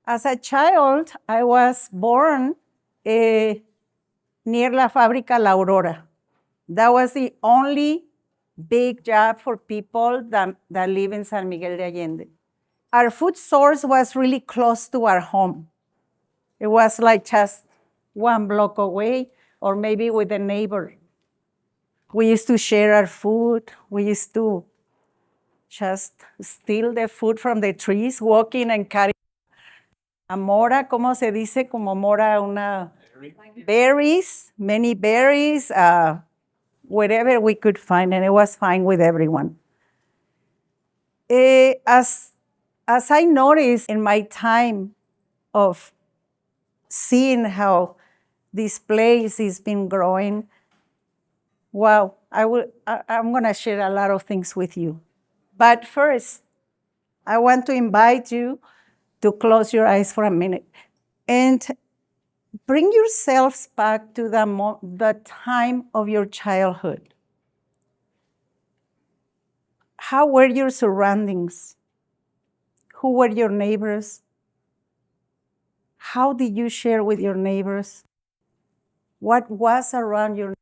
As a child, I was born near La Fábrica La Aurora. That was the only big job for people that live in San Miguel de Allende. Our food source was really close to our home. It was like just 1 block away, or maybe with a neighbor. We used to share our food. We used to just steal the food from the trees, walking and carrying a mora, ¿cómo se dice? Como mora, una berries, many berries, whatever we could find, and it was fine with everyone. As I noticed in my time of seeing how this place has been growing, wow, I'm going to share a lot of things with you. But first, I want to invite you to close your eyes for a minute and bring yourselves back to the time of your childhood. How were your surroundings? Who were your neighbors? How did you share with your neighbors? What was around your neighbors?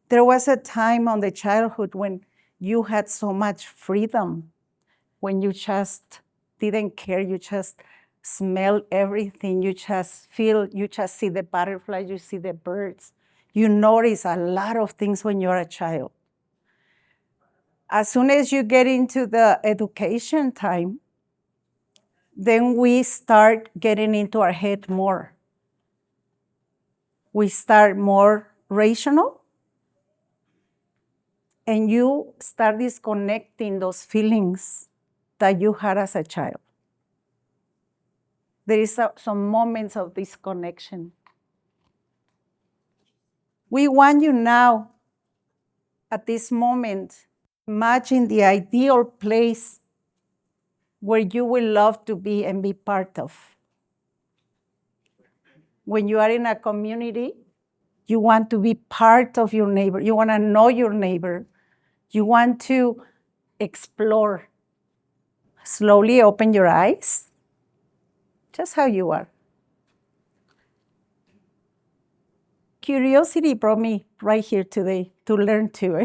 There was a time on the childhood when you had so much freedom, when you just didn't care, you just smell everything, you just feel, you just see the butterflies, you see the birds. You notice a lot of things when you're a child. As soon as you get into the education time, then we start getting into our head more. We start more rational, and you start disconnecting those feelings that you had as a child. There is some moments of disconnection. We want you now, at this moment, imagine the ideal place where you will love to be and be part of. When you are in a community, you want to be part of your neighbor. You want to know your neighbor. You want to explore. Slowly open your eyes, just how you are. Curiosity brought me right here today to learn too.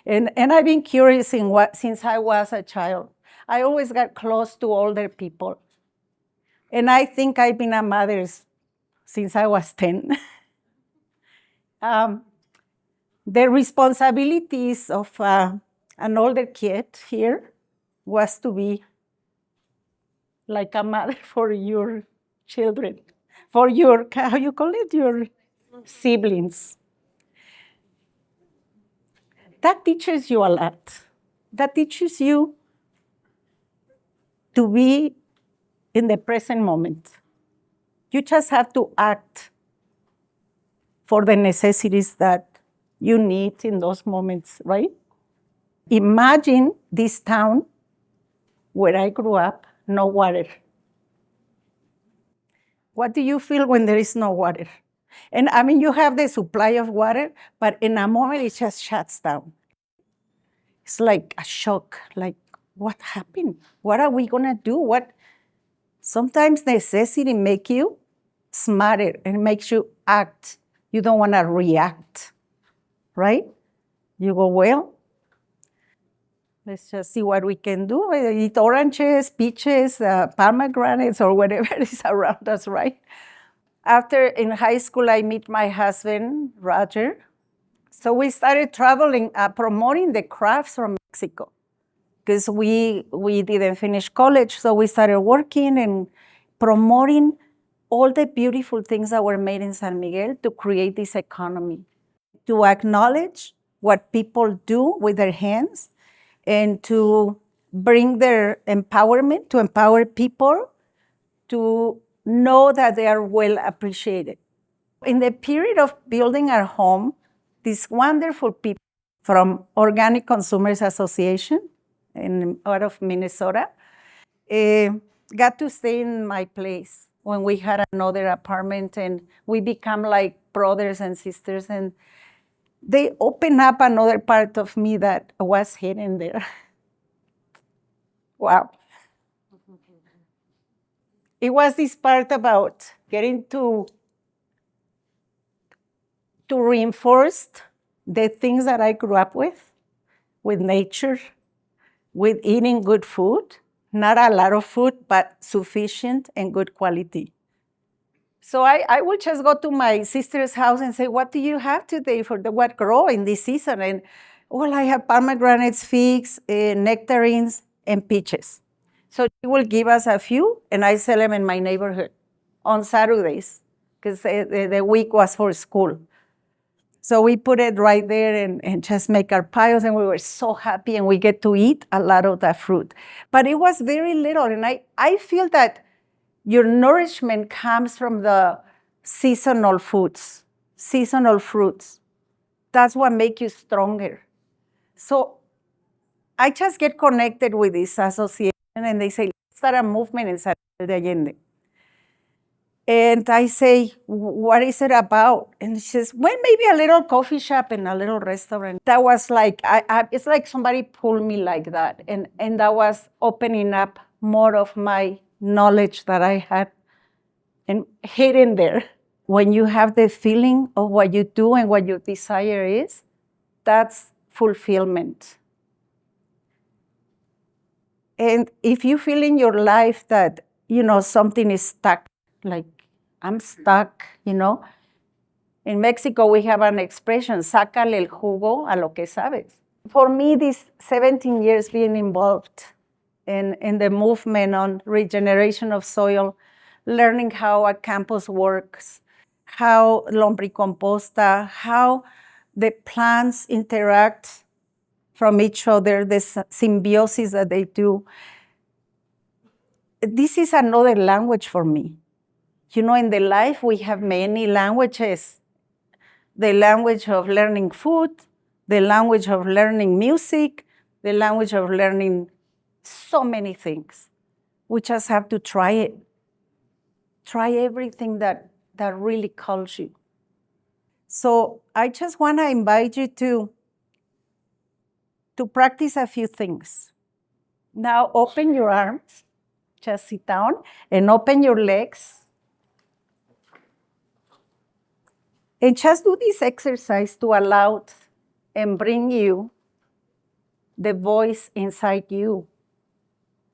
and I've been curious since I was a child. I always got close to older people. And I think I've been a mother since I was 10. The responsibilities of an older kid here was to be like a mother for your children, for your, how you call it, your siblings. That teaches you a lot. That teaches you to be in the present moment. You just have to act for the necessities that you need in those moments, right? Imagine this town where I grew up, no water. What do you feel when there is no water? And I mean, you have the supply of water, but in a moment it just shuts down. It's like a shock, like, what happened? What are we gonna do? Sometimes necessity makes you smarter and makes you act. You don't wanna react, right? You go, well, let's just see what we can do. Eat oranges, peaches, pomegranates, or whatever is around us, right? After in high school, I met my husband, Roger. So we started traveling, promoting the crafts from Mexico, because we didn't finish college. So we started working and promoting all the beautiful things that were made in San Miguel to create this economy, to acknowledge what people do with their hands, and to bring their empowerment, to empower people to know that they are well appreciated. In the period of building our home, these wonderful people from Organic Consumers Association out of Minnesota, got to stay in my place when we had another apartment, and we become like brothers and sisters, and they open up another part of me that was hidden there. Wow. It was this part about getting to reinforce the things that I grew up with nature, with eating good food, not a lot of food, but sufficient and good quality. So I would just go to my sister's house and say, what do you have today for what grow in this season? And, well, I have pomegranates, figs, nectarines, and peaches. So she will give us a few, and I sell them in my neighborhood on Saturdays, because the week was for school. So we put it right there and just make our piles, and we were so happy, and we get to eat a lot of that fruit. But it was very little, and I feel that your nourishment comes from the seasonal foods, seasonal fruits. That's what makes you stronger. So I just get connected with this association, and they say, let's start a movement in San Miguel de Allende. And I say, what is it about? And she says, well, maybe a little coffee shop and a little restaurant. That was like, it's like somebody pulled me like that. And that was opening up more of my knowledge that I had and hidden there. When you have the feeling of what you do and what your desire is, that's fulfillment. And if you feel in your life that, something is stuck, like I'm stuck, In Mexico, we have an expression, sácale el jugo a lo que sabes. For me, these 17 years being involved in the movement on regeneration of soil, learning how a campus works, how lombricomposta, how the plants interact from each other, the symbiosis that they do. This is another language for me. In the life, we have many languages. The language of learning food, the language of learning music, the language of learning so many things. We just have to try it. Try everything that really calls you. So I just want to invite you to practice a few things. Now open your arms, just sit down, and open your legs. And just do this exercise to allow and bring you the voice inside you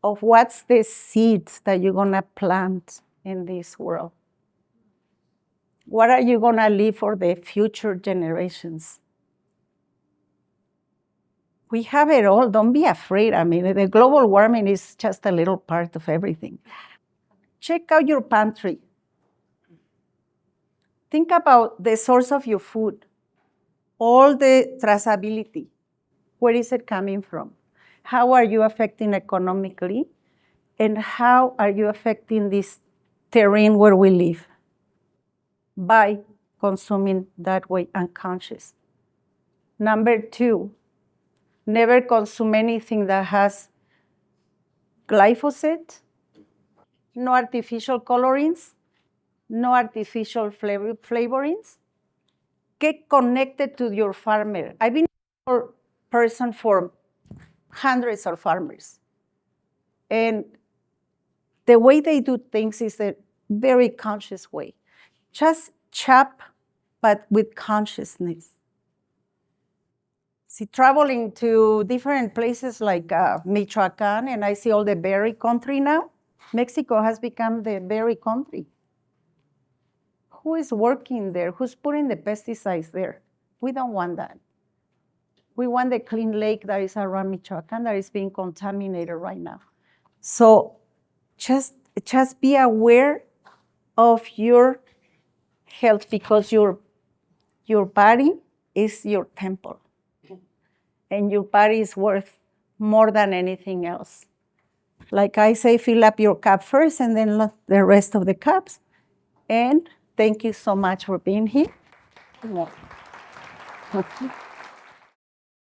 of what's the seeds that you're going to plant in this world. What are you going to leave for the future generations? We have it all. Don't be afraid. I mean, the global warming is just a little part of everything. Check out your pantry. Think about the source of your food, all the traceability. Where is it coming from? How are you affecting economically? And how are you affecting this terrain where we live? By consuming that way unconscious. Number 2, never consume anything that has glyphosate, no artificial colorings, no artificial flavorings. Get connected to your farmer. I've been a person for hundreds of farmers. And the way they do things is a very conscious way. Just chop, but with consciousness. See, traveling to different places like Michoacan, and I see all the berry country now. Mexico has become the berry country. Who is working there? Who's putting the pesticides there? We don't want that. We want the clean lake that is around Michoacan that is being contaminated right now. So just be aware of your health, because your body is your temple. And your body is worth more than anything else. Like I say, fill up your cup first and then the rest of the cups. And thank you so much for being here.